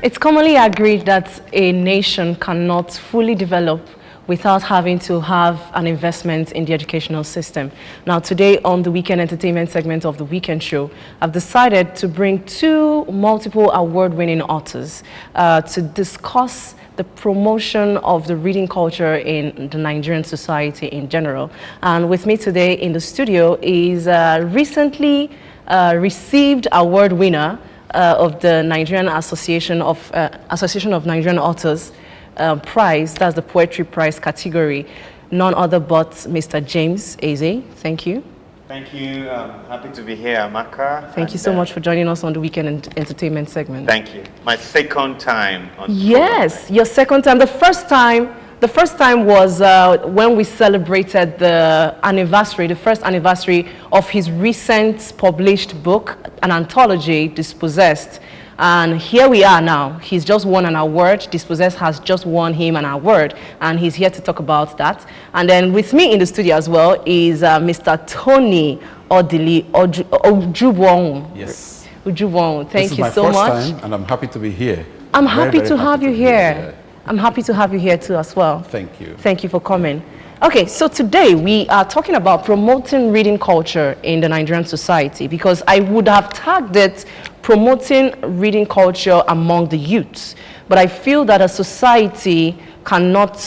It's commonly agreed that a nation cannot fully develop without having to have an investment in the educational system. Now, today on the weekend entertainment segment of the Weekend Show, I've decided to bring two multiple award-winning authors to discuss the promotion of the reading culture in the Nigerian society in general. And with me today in the studio is recently received award winner of the Nigerian Association of Nigerian Authors Prize. That's the Poetry Prize category. None other but Mr. James Eze. Thank you. Thank you. I'm happy to be here, Amaka. Thank you so much for joining us on the weekend entertainment segment. Thank you. My second time on Yes, your second time. The first time was when we celebrated the first anniversary of his recent published book, an anthology, Dispossessed. And here we are now. He's just won an award. Dispossessed has just won him an award, and he's here to talk about that. And then with me in the studio as well is Mr. Tony Odili Ojubwong. Yes. Ojubwong, thank you so much. This is my first time, and I'm happy to be here. I'm happy to have you here. I'm happy to have you here too as well. Thank you. Thank you for coming. Okay, so today we are talking about promoting reading culture in the Nigerian society, because I would have tagged it promoting reading culture among the youths. But I feel that a society cannot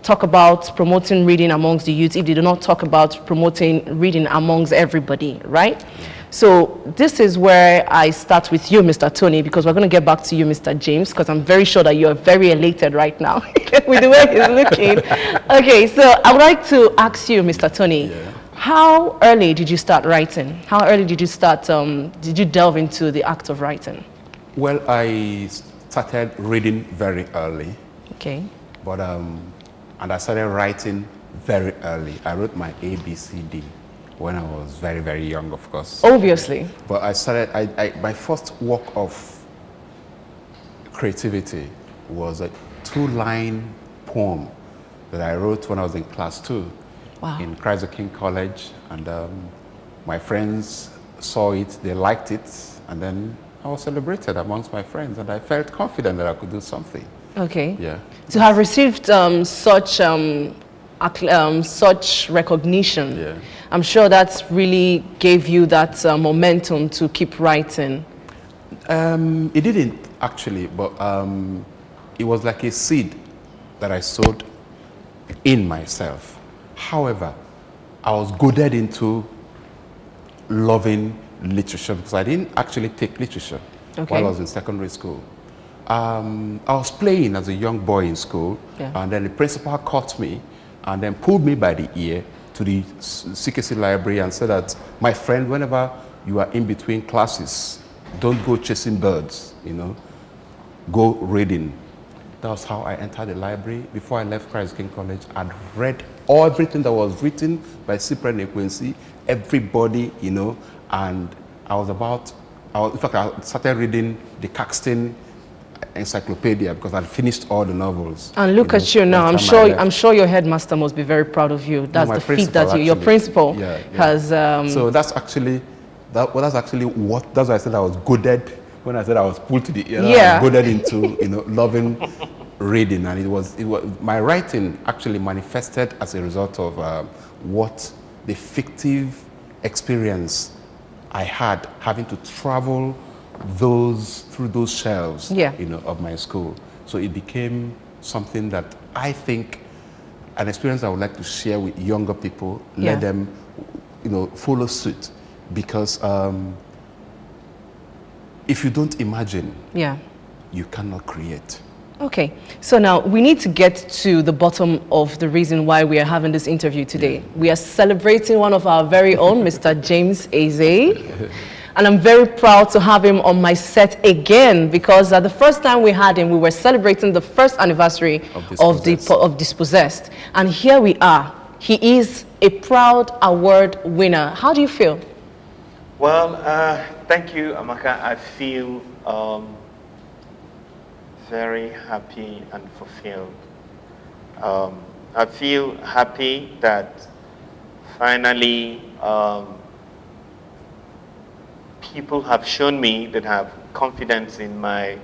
talk about promoting reading amongst the youth if they do not talk about promoting reading amongst everybody, right? So this is where I start with you, Mr. Tony, because we're going to get back to you, Mr. James, because I'm very sure that you're very elated right now with the way he's looking. Okay, so I would like to ask you, Mr. Tony, how early did you start writing? How early did you start, did you delve into the act of writing? Well, I started reading very early. Okay. But, and I started writing very early. I wrote my ABCD when I was very, very young, of course. Obviously. But I started, my first work of creativity was a 2-line poem that I wrote when I was in class 2 in Christ the King College. And my friends saw it, they liked it, and then I was celebrated amongst my friends, and I felt confident that I could do something. Okay. Yeah. To have received such recognition, I'm sure that really gave you that momentum to keep writing. It didn't actually, but it was like a seed that I sowed in myself. However, I was goaded into loving literature because I didn't actually take literature while I was in secondary school. I was playing as a young boy in school, and then the principal caught me and then pulled me by the ear to the CKC library and said that, my friend, whenever you are in between classes, don't go chasing birds, you know, go reading. That was how I entered the library. Before I left Christ King College, I'd read everything that was written by Cyprian Ekwensi, everybody, you know, and in fact, I started reading the Caxton encyclopedia because I'd finished all the novels. And look at you now. I'm sure your headmaster must be very proud of you. That's the feat that your principal has. So that's actually that's why I said I was goaded when I said I was pulled to the ear. I was goaded into loving reading, and it was my writing actually manifested as a result of what the fictive experience I had having to travel through those shelves, of my school. So it became something that I think, an experience I would like to share with younger people, let them, follow suit. Because if you don't imagine, you cannot create. Okay, so now we need to get to the bottom of the reason why we are having this interview today. We are celebrating one of our very own, Mr. James Eze. And I'm very proud to have him on my set again, because the first time we had him, we were celebrating the first anniversary of Dispossessed. And here we are. He is a proud award winner. How do you feel? Well, thank you, Amaka. I feel very happy and fulfilled. I feel happy that finally people have shown me that have confidence in my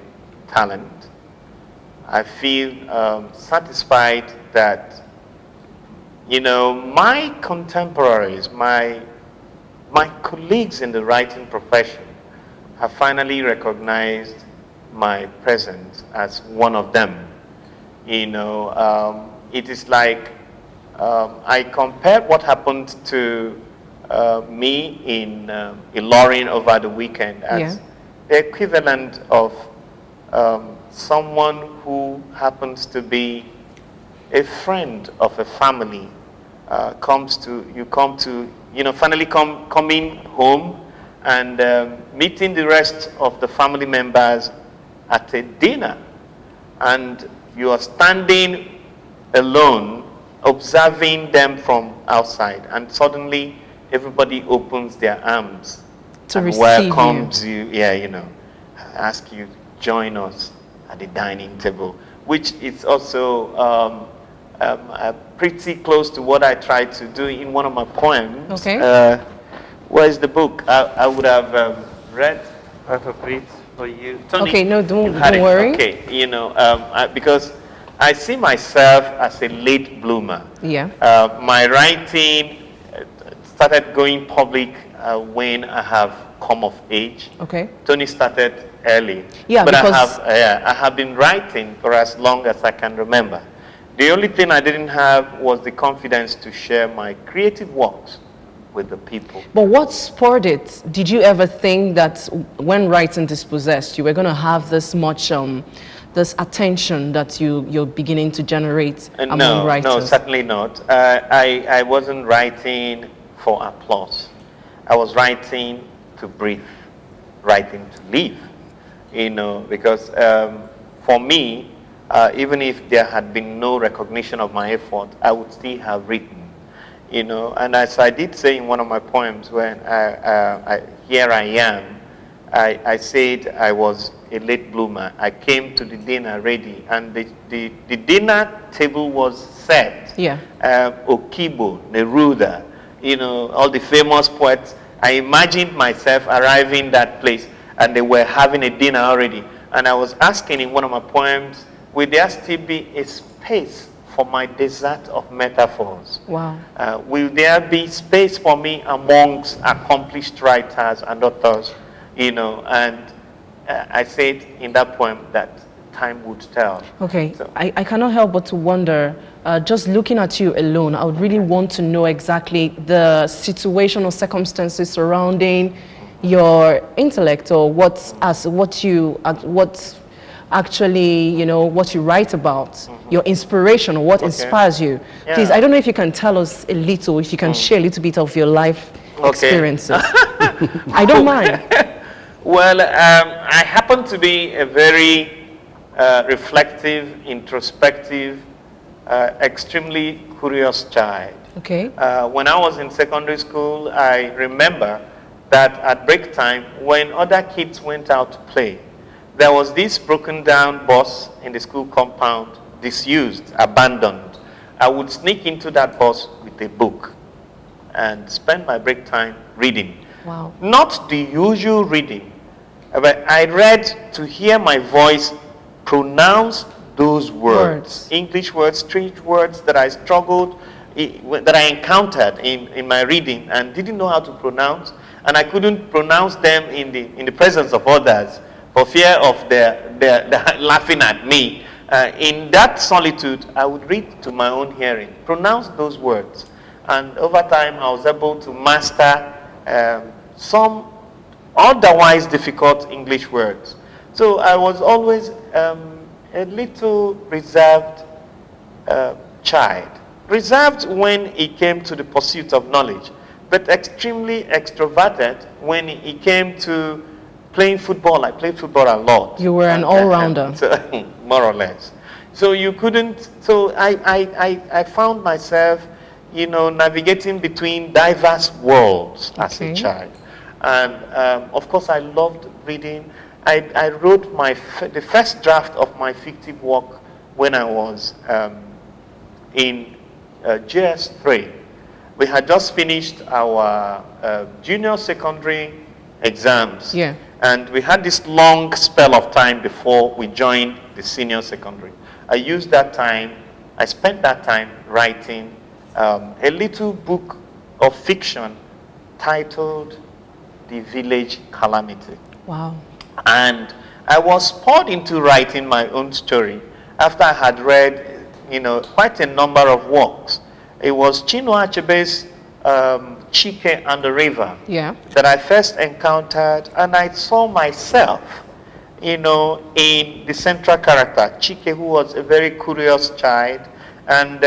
talent. I feel satisfied that, you know, my contemporaries, my colleagues in the writing profession have finally recognized my presence as one of them. You know, it is like I compared what happened to me in Ilorin over the weekend as the equivalent of someone who happens to be a friend of a family finally coming home and meeting the rest of the family members at a dinner, and you are standing alone observing them from outside, and suddenly everybody opens their arms to and welcomes you. Yeah, you know, ask you join us at the dining table, which is also pretty close to what I tried to do in one of my poems. Okay. Where is the book? I would have read part of it for you. Tony, okay, no, don't it. worry. Okay, you know, because I see myself as a late bloomer. Yeah. My writing started going public when I have come of age. Okay. Tony started early. Yeah, but because I have been writing for as long as I can remember. The only thing I didn't have was the confidence to share my creative works with the people. But what spurred it? Did you ever think that when writing dispossessed, you were going to have this much, this attention that you're beginning to generate among writers? No, certainly not. I wasn't writing for applause. I was writing to breathe, writing to live. You know, because for me, even if there had been no recognition of my effort, I would still have written. You know, and as I did say in one of my poems, when here I am, I said I was a late bloomer. I came to the dinner ready, and the dinner table was set. Yeah. Okibo, Neruda, you know, all the famous poets. I imagined myself arriving that place, and they were having a dinner already. And I was asking in one of my poems, will there still be a space for my desert of metaphors? Wow. Will there be space for me amongst accomplished writers and authors? You know, and I said in that poem that time would tell. Okay, so. I cannot help but to wonder, just looking at you alone, I would really want to know exactly the situation or circumstances surrounding your intellect, or what actually, you know, what you write about, your inspiration, or what inspires you. Yeah. Please, I don't know if you can tell us a little, if you can share a little bit of your life experiences. I don't mind. Well, I happen to be a very reflective, introspective, extremely curious child. Okay. When I was in secondary school, I remember that at break time, when other kids went out to play, there was this broken down bus in the school compound, disused, abandoned. I would sneak into that bus with a book and spend my break time reading. Wow. Not the usual reading, but I read to hear my voice pronounce those words. English words, strange words that I struggled, that I encountered in my reading and didn't know how to pronounce, and I couldn't pronounce them in the presence of others, for fear of their laughing at me. In that solitude, I would read to my own hearing, pronounce those words. And over time, I was able to master some otherwise difficult English words. So I was always a little reserved child. Reserved when it came to the pursuit of knowledge, but extremely extroverted when it came to playing football. I played football a lot. You were an all-rounder. More or less. So you couldn't, so I found myself, you know, navigating between diverse worlds as a child. And of course I loved reading. I wrote the first draft of my fictive work when I was in JS3. We had just finished our junior secondary exams. Yeah. And we had this long spell of time before we joined the senior secondary. I spent that time writing a little book of fiction titled The Village Calamity. Wow. And I was poured into writing my own story after I had read, quite a number of works. It was Chinua Achebe's Chike and the River that I first encountered, and I saw myself, in the central character, Chike, who was a very curious child and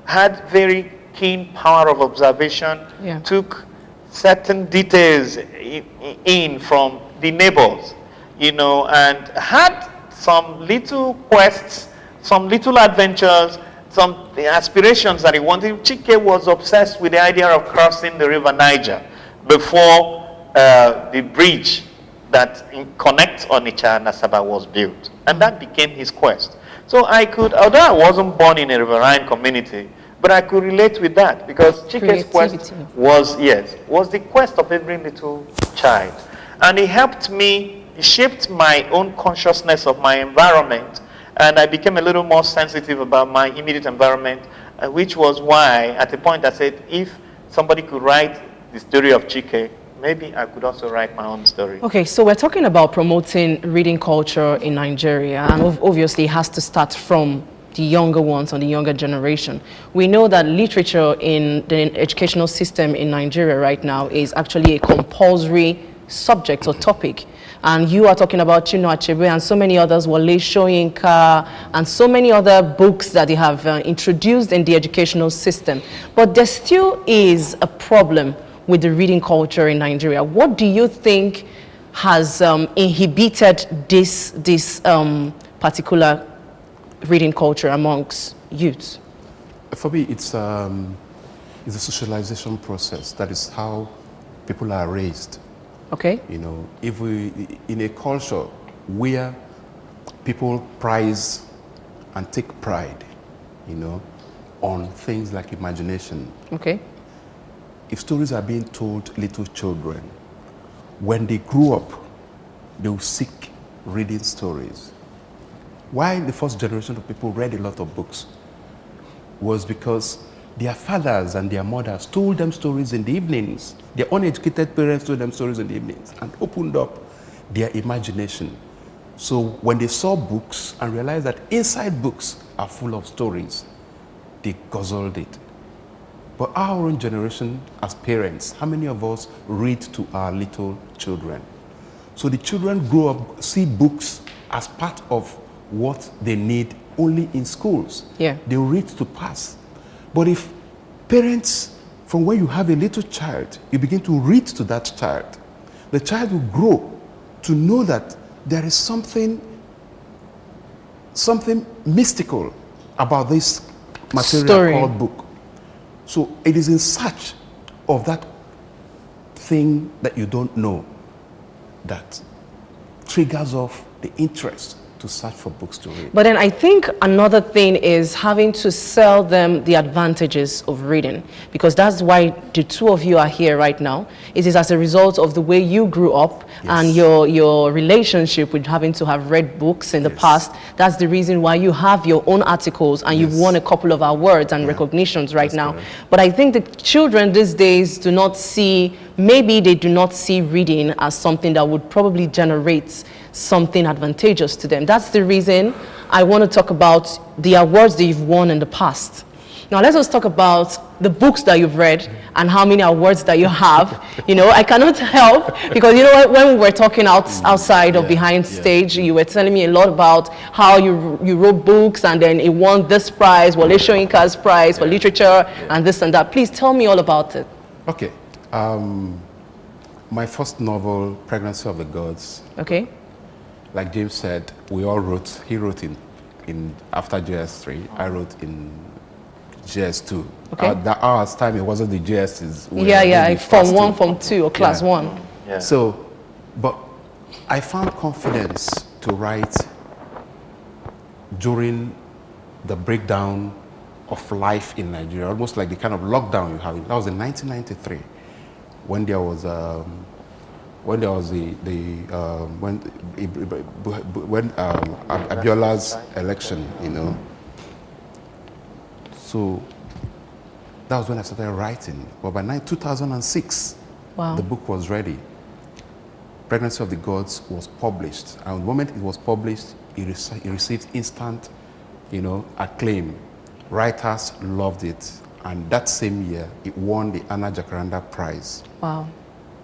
had very keen power of observation, took certain details in from the neighbors, and had some little quests, some little adventures, some aspirations that he wanted. Chike was obsessed with the idea of crossing the river Niger before the bridge that connects Onitsha and Asaba was built. And that became his quest. So I could, although I wasn't born in a riverine community, but I could relate with that because Chike's quest was the quest of every little child. And he helped me, he shaped my own consciousness of my environment, and I became a little more sensitive about my immediate environment, which was why at the point I said, if somebody could write the story of Chike, maybe I could also write my own story. Okay, so we're talking about promoting reading culture in Nigeria, and obviously it has to start from the younger ones, on the younger generation. We know that literature in the educational system in Nigeria right now is actually a compulsory subject or topic. And you are talking about Chinua Achebe and so many others, Wole Soyinka, and so many other books that they have introduced in the educational system. But there still is a problem with the reading culture in Nigeria. What do you think has inhibited this particular reading culture amongst youths? For me, it's a socialization process. That is how people are raised. Okay. If we, in a culture where people prize and take pride, on things like imagination. Okay. If stories are being told little children, when they grow up, they will seek reading stories. Why the first generation of people read a lot of books was because their fathers and their mothers told them stories in the evenings. Their uneducated parents told them stories in the evenings and opened up their imagination. So when they saw books and realized that inside books are full of stories, they guzzled it. But our own generation as parents, how many of us read to our little children? So the children grow up, see books as part of what they need only in schools. Yeah. They read to pass. But if parents, from when you have a little child, you begin to read to that child, the child will grow to know that there is something mystical about this material called book. So it is in search of that thing that you don't know that triggers off the interest to search for books to read. But then I think another thing is having to sell them the advantages of reading, because that's why the two of you are here right now. It is as a result of the way you grew up and your relationship with having to have read books in the past. That's the reason why you have your own articles and you've won a couple of awards and recognitions right now. Correct. But I think the children these days do not see, maybe they do not see reading as something that would probably generate something advantageous to them. That's the reason I want to talk about the awards that you've won in the past. Now let's just talk about the books that you've read and how many awards that you have. I cannot help because when we were talking outside or behind stage, you were telling me a lot about how you wrote books and then it won this prize, Wole Soyinka's prize for literature and this and that. Please tell me all about it. Okay. My first novel, Pregnancy of the Gods. Okay. Like James said, we all wrote. He wrote in after JS3. I wrote in JS2. Okay. At our time, it wasn't the JSs. Form 1, Form 2, or Class 1. Yeah. So, but I found confidence to write during the breakdown of life in Nigeria, almost like the kind of lockdown you have. That was in 1993, when there was when there was when Abiola's election, you know. So that was when I started writing. But by 2006, wow, the book was ready. Pregnancy of the Gods was published, and the moment it was published, it received instant, you know, acclaim. Writers loved it, and that same year, it won the Anna Jacaranda Prize. Wow.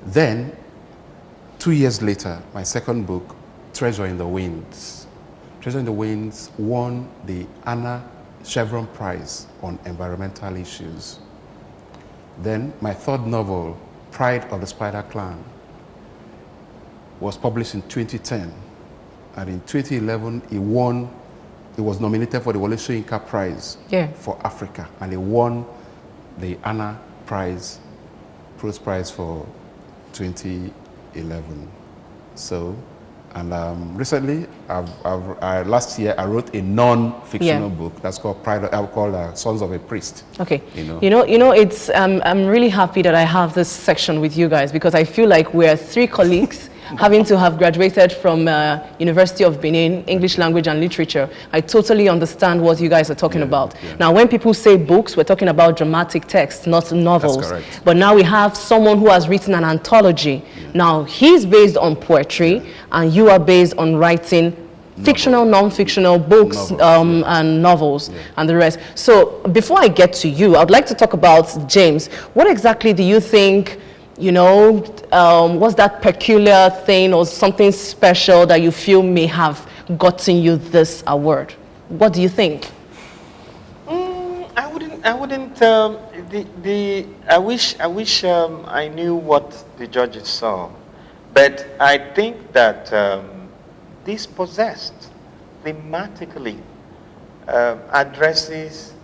Then, 2 years later, my second book, Treasure in the Winds. Treasure in the Winds won the Anna Chevron Prize on environmental issues. Then, my third novel, Pride of the Spider Clan, was published in 2010, and in 2011 it was nominated for the Wole Soyinka Prize for Africa, and it won the Anna Prize, Prose Prize for 2011. So, and recently, last year, I wrote a non-fictional book that's called Sons of a Priest. Okay. You know, it's I'm really happy that I have this section with you guys, because I feel like we're three colleagues having to have graduated from University of Benin, English Language and Literature. I totally understand what you guys are talking about. Yeah. Now, when people say books, we're talking about dramatic text, not novels. That's correct. But now we have someone who has written an anthology. Yeah. Now, he's based on poetry, and you are based on writing fictional, non-fictional books and novels and the rest. So before I get to you, I'd like to talk about James. What exactly do you think, you know, what's that peculiar thing or something special that you feel may have gotten you this award? What do you think? I wouldn't, I wish I knew what the judges saw. But I think that Dispossessed thematically addresses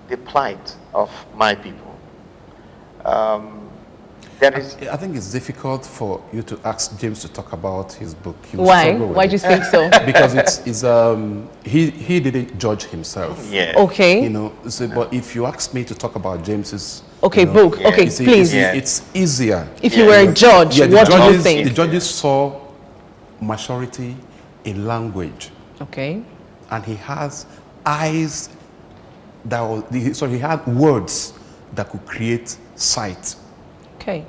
the plight of my people. I think it's difficult for you to ask James to talk about his book. Why? Why do you think so? Because he didn't judge himself. Yeah. Okay. You know, so, but if you ask me to talk about James's book, okay, please. It's easier. If you were a judge, what do you think? The judges saw maturity in language. Okay. And he has eyes he had words that could create sight. Okay.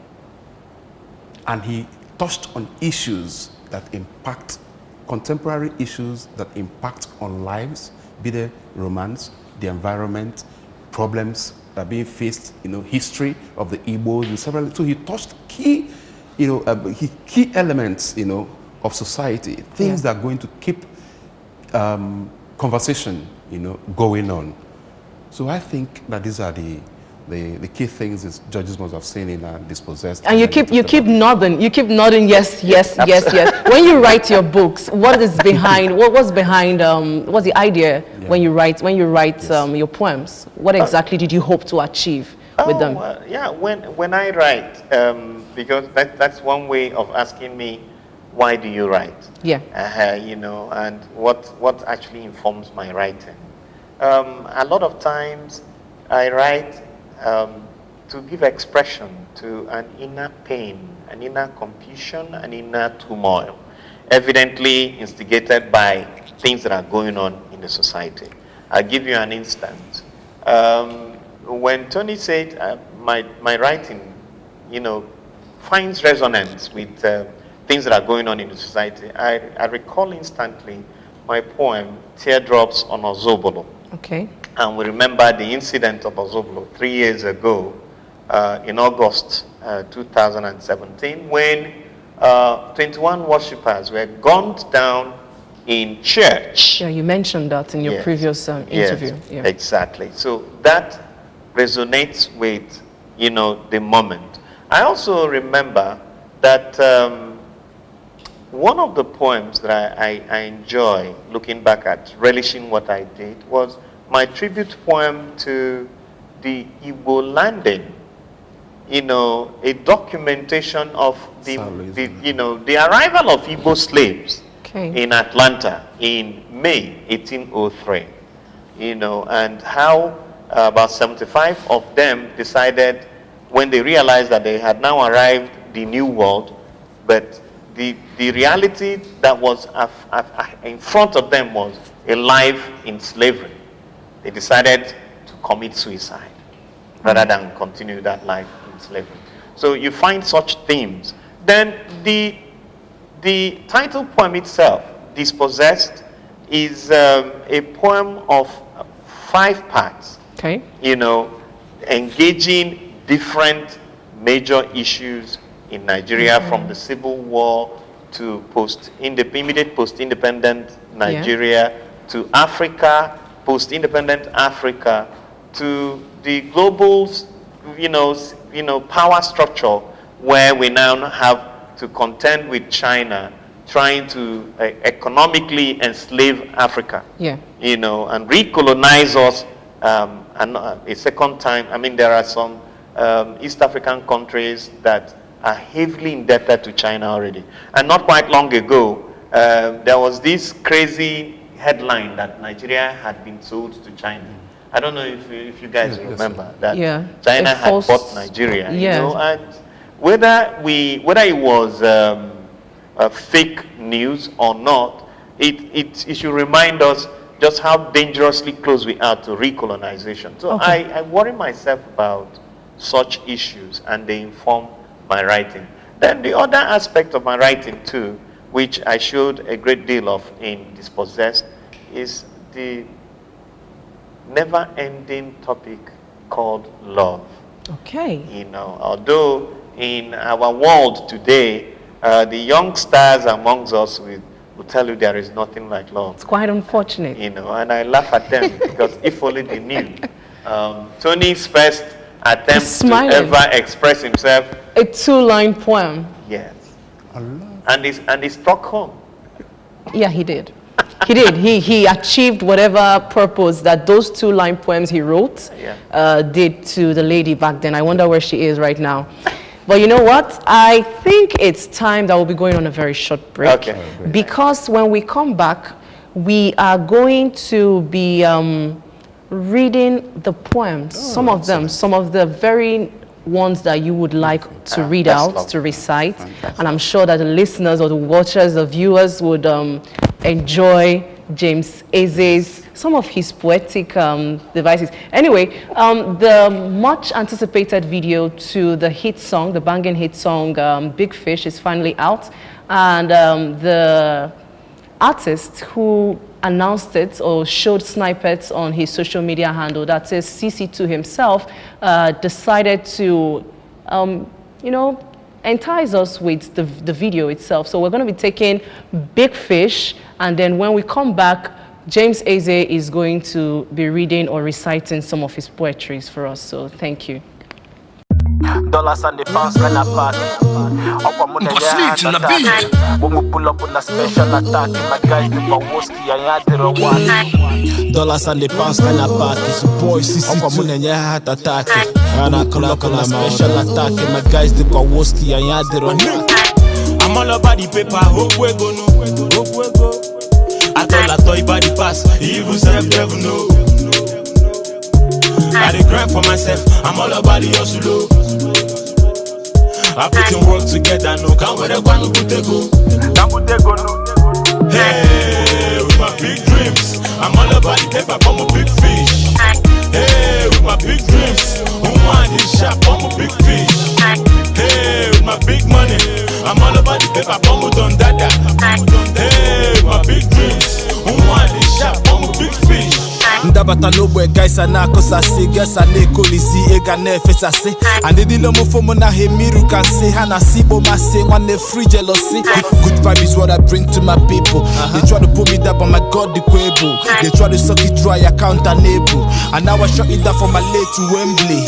And he touched on issues that impact, contemporary issues that impact on lives, be they romance, the environment, problems that are being faced, you know, history of the Igbos and several. So he touched key, you know, key elements, you know, of society, things that are going to keep conversation, you know, going on. So I think that these are the key things is judges must have seen in Dispossessed. And you keep nodding. You keep nodding. Yes, yes, yes, yes. When you write your books, what is behind? What's behind? What's the idea when you write your poems? What exactly did you hope to achieve with them? When I write, because that's one way of asking me, why do you write? Yeah. You know, and what actually informs my writing. A lot of times, I write to give expression to an inner pain, an inner confusion, an inner turmoil, evidently instigated by things that are going on in the society. I'll give you an instance. When Tony said my writing, you know, finds resonance with things that are going on in the society, I recall instantly my poem, Teardrops on Ozobolo. Okay. And we remember the incident of Ozobolo 3 years ago in August 2017 when 21 worshippers were gunned down in church. Yeah, you mentioned that in your previous interview. Yes, yeah. Exactly. So that resonates with, you know, the moment. I also remember that one of the poems that I enjoy looking back at, relishing what I did, was my tribute poem to the Igbo landing. You know, a documentation of the arrival of Igbo slaves in Atlanta in May 1803. You know, and how about 75 of them decided, when they realized that they had now arrived the New World, But the reality that was in front of them was a life in slavery. They decided to commit suicide rather than continue that life in slavery. So you find such themes. Then the title poem itself, Dispossessed, is a poem of 5 parts. Okay. Engaging different major issues in Nigeria, from the Civil War to immediate post-independent Nigeria, to Africa, post-independent Africa, to the global, power structure where we now have to contend with China, trying to economically enslave Africa, and recolonize us a second time. I mean, there are some East African countries that are heavily indebted to China already. And not quite long ago, there was this crazy headline that Nigeria had been sold to China. I don't know if you guys remember that China had bought Nigeria. And whether it was fake news or not, it should remind us just how dangerously close we are to recolonization. So I worry myself about such issues, and they inform my writing. Then the other aspect of my writing too, which I showed a great deal of in Dispossessed, is the never-ending topic called love. Okay. Although in our world today, the youngsters amongst us will tell you there is nothing like love. It's quite unfortunate. And I laugh at them because if only they knew. Tony's first attempt to ever express himself. A 2-line poem. Yes. And he struck home. Yeah, he did. He did. He achieved whatever purpose that those 2-line poems he wrote did to the lady back then. I wonder where she is right now. But you know what? I think it's time that we'll be going on a very short break. Okay. Because when we come back, we are going to be reading the poems, some of them, some of the very ones that you would like to read out, to recite. And I'm sure that the listeners or the watchers, the viewers would enjoy James Eze's, some of his poetic devices. Anyway, the much anticipated video to the hit song, the banging hit song, Big Fish, is finally out. And the artist who announced it or showed snippets on his social media handle, that is CC2 himself, decided to, entice us with the video itself. So we're going to be taking Big Fish, and then when we come back, James Eze is going to be reading or reciting some of his poetries for us. So thank you. Dollars and the pounds when I party. When we pull up on a special attack, my guys the Pawoski and Yadira. Dollars and the pounds when I party. So boys, CC2 and your heart attack. And I pull up on a special attack, my guys the Pawoski and Yadira. I'm all about the paper, hope we go no. I thought by the pass, evil self devil no. I dey grind for myself, I'm all about the hustle. I put in work together, no can't wait no go. Hey, with my big dreams, I'm all about the paper, I'm a big fish. Hey, with my big dreams, want this shop, I'm a big fish. Hey, with my big money, I'm all about the paper, I'm a done dada. Hey, with my big dreams, want this shop, I'm a big fish. Ndabata no boy guys anako sase guess ane kolisi ega ne fesase anedi no mofomo na hemiru can say hana sibo mase one free jealousy. Good vibe is what I bring to my people. They try to put me down but my God the quable. They try to suck it dry, I count unable. And now I shut it down for my late to Wembley.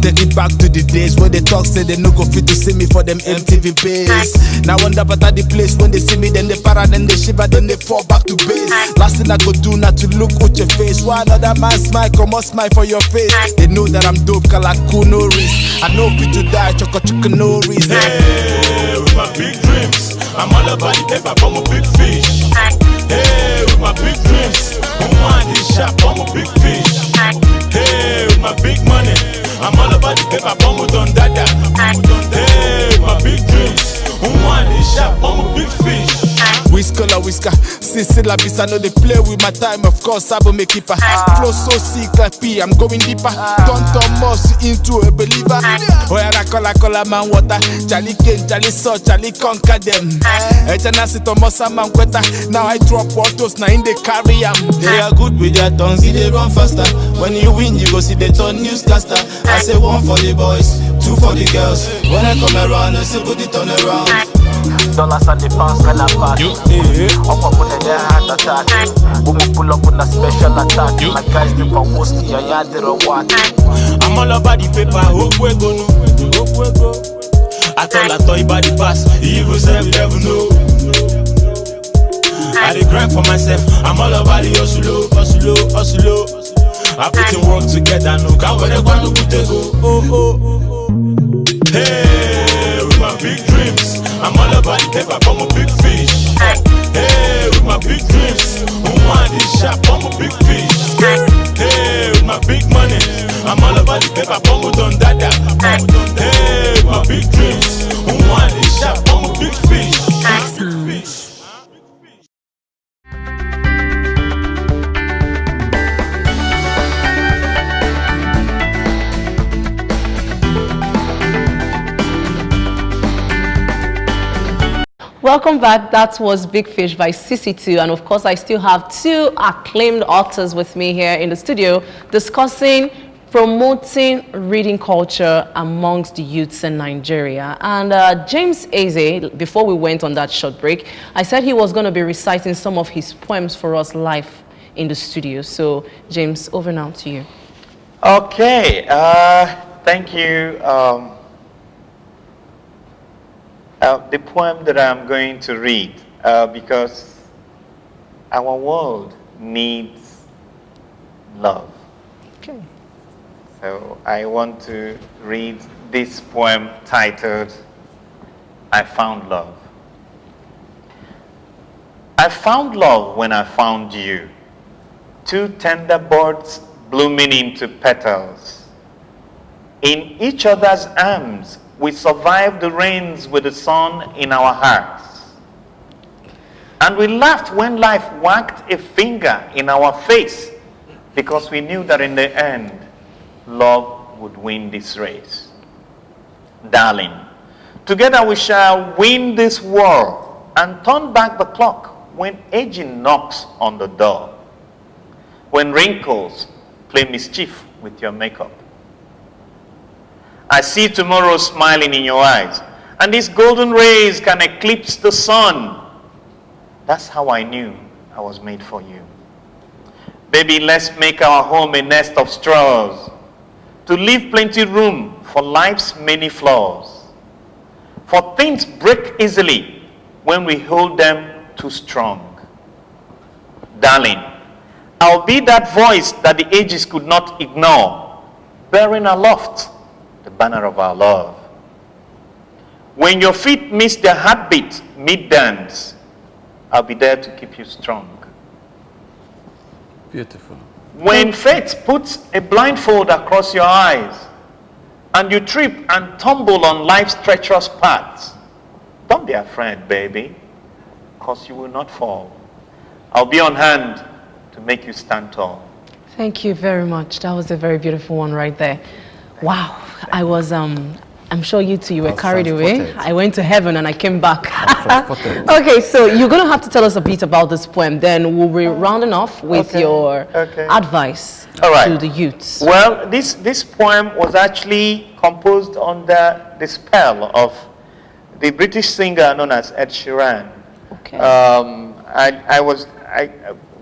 Take it back to the days when they talk say they no go fit to see me for them MTV base. Now wonder but at the place when they see me then they para then they shiver then they fall back to base. Last thing I go do not to look at your face. Why another man smile come on smile for your face. They know that I'm dope kalaku no risk. I know fit to die choco no reason. Hey, with my big dreams, I'm all about the paper, I'm a big fish. Hey, with my big dreams, want this shop, I'm a big fish. Hey, with my big money, I'm all about the paper, I'm a done dada. Hey, with my big dreams, want this whisker. Sicila Bisa, know they play with my time, of course, I will make keeper. Flow so sick like P, I'm going deeper. Don't turn Moss into a believer. Oh, yeah, cola man water. Charlie King, Charlie Saw, Charlie conquer them. Ejana Tomosa man quetta. Now I drop autos, now in the carry am. They are good with their tongues, see they run faster. When you win, you go see the turn newscaster. I say one for the boys, two for the girls. When I come around, I say put it on around. Dollars and the pounds when I pass. Up on their hand attack. Boom pull up on a special attack. My guys do for whiskey and ya did a what. I'm all about the paper, hope we go no. Hope we go. I told about the past, evil self never know. I dey grind for myself, I'm all about the hustle, hustle, hustle. I put in work together, no can't wait to put it go. Hey, with my big dreams, I'm all about the paper, I'm a big fish. Hey, with my big dreams, want this shop, I'm a big fish. Hey, with my big money, I'm all about the paper, I'm a done dada. Hey, with my big dreams, want this shop, I'm a big fish. Welcome back. That was Big Fish by CC2. And of course, I still have two acclaimed authors with me here in the studio discussing promoting reading culture amongst the youths in Nigeria. And James Eze, before we went on that short break, I said he was going to be reciting some of his poems for us live in the studio. So, James, over now to you. Okay. Thank you. The poem that I'm going to read, because our world needs love. Okay. So I want to read this poem titled, I Found Love. I found love when I found you, two tender buds blooming into petals. In each other's arms, we survived the rains with the sun in our hearts. And we laughed when life wagged a finger in our face because we knew that in the end, love would win this race. Darling, together we shall win this war and turn back the clock when aging knocks on the door. When wrinkles play mischief with your makeup. I see tomorrow smiling in your eyes, and these golden rays can eclipse the sun. That's how I knew I was made for you. Baby, let's make our home a nest of straws, to leave plenty room for life's many flaws. For things break easily when we hold them too strong. Darling, I'll be that voice that the ages could not ignore, bearing aloft the banner of our love. When your feet miss their heartbeat mid-dance, I'll be there to keep you strong. Beautiful. When fate puts a blindfold across your eyes and you trip and tumble on life's treacherous paths, don't be afraid, baby, because you will not fall. I'll be on hand to make you stand tall. Thank you very much. That was a very beautiful one right there. Wow. I was, I'm sure you two, you were carried away. I went to heaven and I came back. Okay, so you're going to have to tell us a bit about this poem. Then we'll be rounding off with your advice to the youths. Well, this poem was actually composed under the spell of the British singer known as Ed Sheeran. Okay.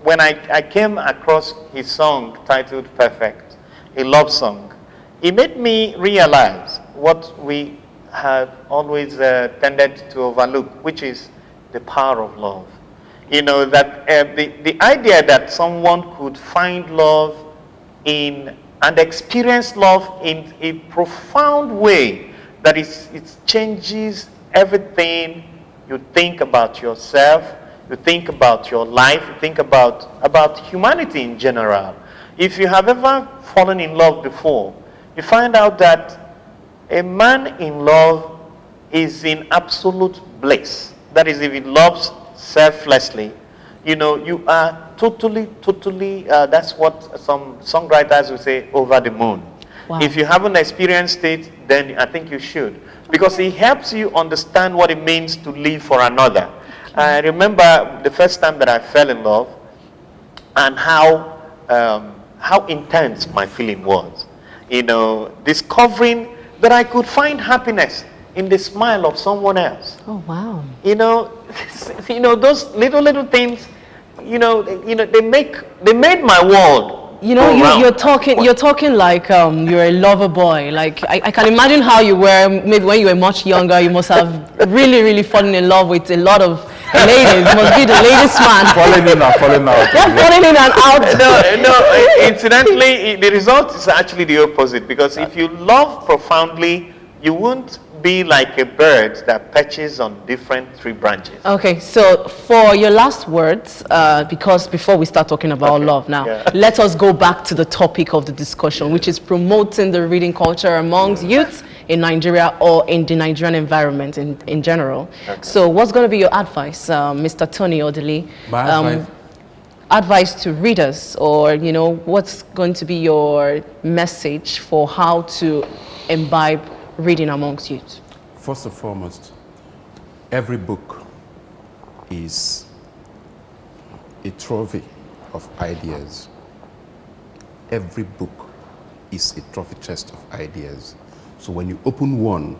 When I came across his song titled Perfect, a love song, it made me realize what we have always tended to overlook, which is the power of love. You know, that the idea that someone could find love in and experience love in a profound way, that it changes everything you think about yourself, you think about your life, you think about humanity in general. If you have ever fallen in love before, you find out that a man in love is in absolute bliss. That is, if he loves selflessly, you know, you are totally, that's what some songwriters will say, over the moon. Wow. If you haven't experienced it, then I think you should. Because it helps you understand what it means to live for another. I remember the first time that I fell in love and how intense my feeling was. You know, discovering that I could find happiness in the smile of someone else. Oh, wow. You know, those little things, they made my world. You know, you're talking like you're a lover boy. Like I can imagine how you were maybe when you were much younger. You must have really fallen in love with a lot of ladies. You must be the ladies' man. Falling in and falling out. Yeah, falling in and out. No. Incidentally, the result is actually the opposite. Because if you love profoundly, you won't be like a bird that perches on different tree branches. Okay, so for your last words, because before we start talking about love now, let us go back to the topic of the discussion, which is promoting the reading culture amongst youths in Nigeria or in the Nigerian environment in general. Okay. So what's going to be your advice, Mr. Tony Odili? Advice to readers, or, you know, what's going to be your message for how to imbibe reading amongst youth? First and foremost, every book is a trophy of ideas. Every book is a trophy chest of ideas. So when you open one,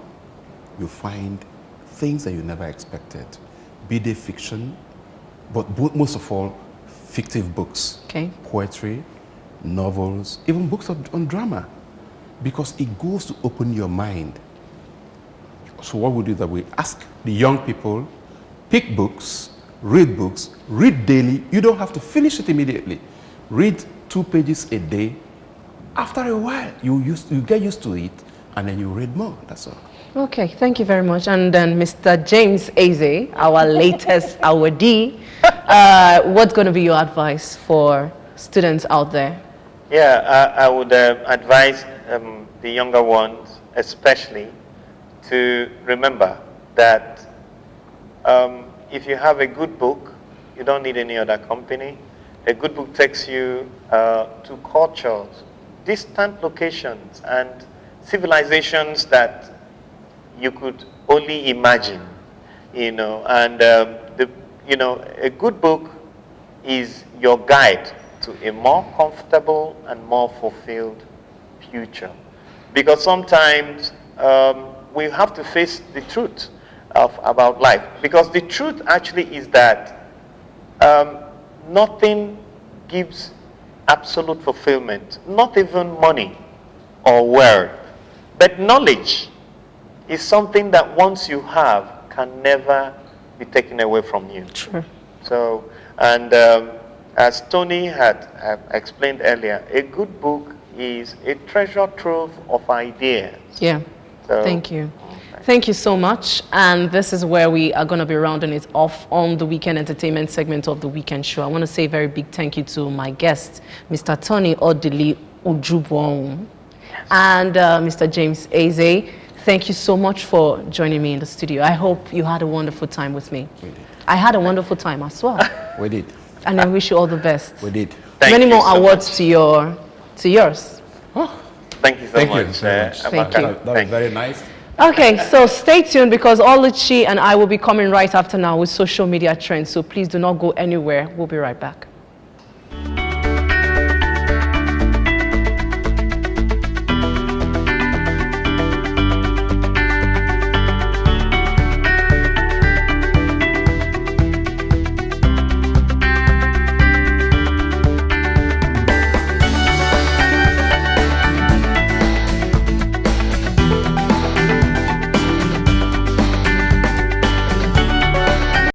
you find things that you never expected, be they fiction, but most of all, fictive books, poetry, novels, even books on drama. Because it goes to open your mind. So what we do is that we ask the young people, pick books, read daily. You don't have to finish it immediately. Read 2 pages a day. After a while, you get used to it, and then you read more. That's all. Okay, thank you very much. And then Mr. James Eze, our latest awardee, what's going to be your advice for students out there? Yeah, I would advise the younger ones especially to remember that if you have a good book, you don't need any other company. A good book takes you to cultures, distant locations, and civilizations that you could only imagine, you know. And a good book is your guide to a more comfortable and more fulfilled future. Because sometimes we have to face the truth about life. Because the truth actually is that nothing gives absolute fulfillment, not even money or wealth. But knowledge is something that once you have can never be taken away from you. Sure. So, and as Tony had explained earlier, a good book is a treasure trove of ideas. Yeah. So, thank you. Thank you so much. And this is where we are going to be rounding it off on the weekend entertainment segment of the weekend show. I want to say a very big thank you to my guest, Mr. Tony Odili Ujubong, and Mr. James Eze. Thank you so much for joining me in the studio. I hope you had a wonderful time with me. We did. I had a wonderful time as well. We did. And I wish you all the best. We did. Many more awards to yours. Oh, thank you so much. Thank you. That was very nice. Okay, so stay tuned because Oluchi and I will be coming right after now with social media trends. So please do not go anywhere. We'll be right back.